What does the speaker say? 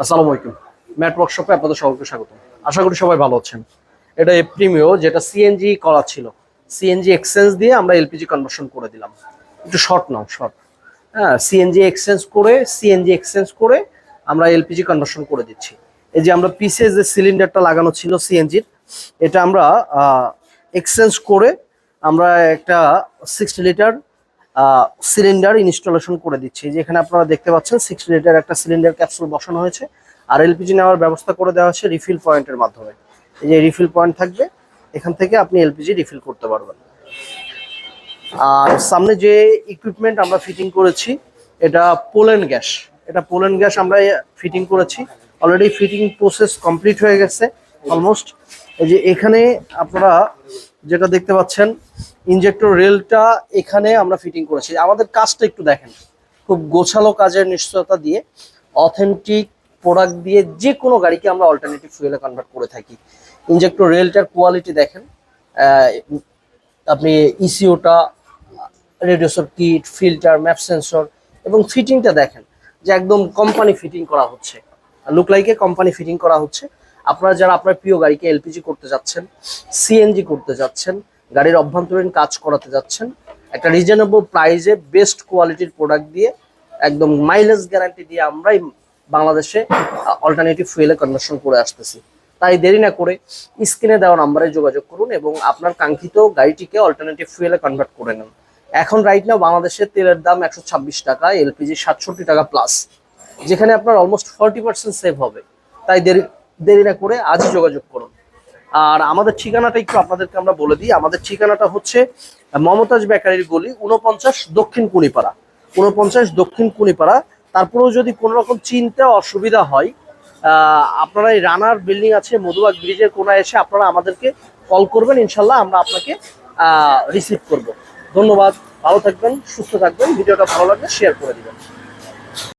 আসসালামু আলাইকুম। ম্যাট ওয়ার্কশপে আপনাদের সবাইকে স্বাগত। আশা করি সবাই ভালো আছেন। এটা প্রিমিও যেটা সিএনজি করা ছিল, সিএনজি এক্সচেঞ্জ দিয়ে আমরা এলপিজি কনভার্সন করে দিলাম। একটু শর্ট নাও, শর্ট। হ্যাঁ, সিএনজি এক্সচেঞ্জ করে আমরা এলপিজি কনভার্সন করে দিচ্ছি। এই যে আমরা পিসে যে সিলিন্ডারটা লাগানো ছিল সিএনজির, এটা আমরা এক্সচেঞ্জ করে আমরা একটা 60 লিটার সিলিন্ডার ইনস্টলেশন করে দিচ্ছি। যেখানে আপনারা দেখতে পাচ্ছেন 60 লিটার একটা সিলিন্ডার ক্যাপসুল বসানো হয়েছে, আর এলপিজি নেওয়ার ব্যবস্থা করে দেওয়া হচ্ছে রিফিল পয়েন্টের মাধ্যমে। এই যে রিফিল পয়েন্ট থাকবে, এখান থেকে আপনি এলপিজি রিফিল করতে পারবেন। আর সামনে যে ইকুইপমেন্ট আমরা ফিটিং করেছি, এটা পোল্যান্ড গ্যাস। আমরা ফিটিং করেছি। অলরেডি ফিটিং প্রসেস কমপ্লিট হয়ে গেছে অলমোস্ট। এই যে এখানে আপনারা যেটা দেখতে পাচ্ছেন, ইনজেক্টর রেলটা এখানে আমরা ফিটিং করেছি। আমাদের কাজটা একটু দেখেন, খুব গোছালো কাজের নিশ্চয়তা দিয়ে, অথেন্টিক প্রোডাক্ট দিয়ে যে কোনো গাড়িকে আমরা অল্টারনেটিভ ফুয়েলে কনভার্ট করে থাকি। ইনজেক্টর রেলটার কোয়ালিটি দেখেন, আপনি ইসিওটা, রেডিওসর কিট, ফিল্টার, ম্যাপ সেন্সর এবং ফিটিংটা দেখেন যে একদম কোম্পানি ফিটিং করা হচ্ছে, লুক লাইকে কোম্পানি ফিটিং করা হচ্ছে। আপনারা যারা আপনার প্রিয় গাড়িকে এলপিজি করতে যাচ্ছেন, সিএনজি করতে যাচ্ছেন, গাড়ির অভ্যন্তরীণ কাজ করাতে যাচ্ছেন, একটা রিজনেবল প্রাইসে বেস্ট কোয়ালিটির প্রোডাক্ট দিয়ে, একদম মাইলেজ গ্যারান্টি দিয়ে আমরাই বাংলাদেশে অল্টারনেটিভ ফুয়েলে কনভার্সন করে আসতেছি। তাই দেরি না করে স্ক্রিনে দেওয়া নাম্বারে যোগাযোগ করুন এবং আপনার কাঙ্ক্ষিত গাড়িটিকে অল্টারনেটিভ ফুয়েলে কনভার্ট করে নেন। এখন রাইট নাও বাংলাদেশের তেলের দাম 126 টাকা, এলপিজি 67 টাকা প্লাস, যেখানে আপনার অলমোস্ট 40% সেভ হবে। তাই দেরি না করে আজই যোগাযোগ করুন। আর আমাদের ঠিকানাটা একটু আপনাদেরকে আমরা বলে দিই। আমাদের ঠিকানাটা হচ্ছে মমতাজ বেকারির গলি 49 দক্ষিণ কুনিপাড়া, 49 দক্ষিণ কুনিপাড়া। তারপরেও যদি কোনো রকম চিনতে অসুবিধা হয়, আপনারা এই রানার বিল্ডিং আছে, মধুবাগ ব্রিজের কোনায় এসে আপনারা আমাদেরকে কল করবেন, ইনশাল্লাহ আমরা আপনাকে রিসিভ করব। ধন্যবাদ, ভালো থাকবেন, সুস্থ থাকবেন। ভিডিওটা ভালো লাগলে শেয়ার করে দিবেন।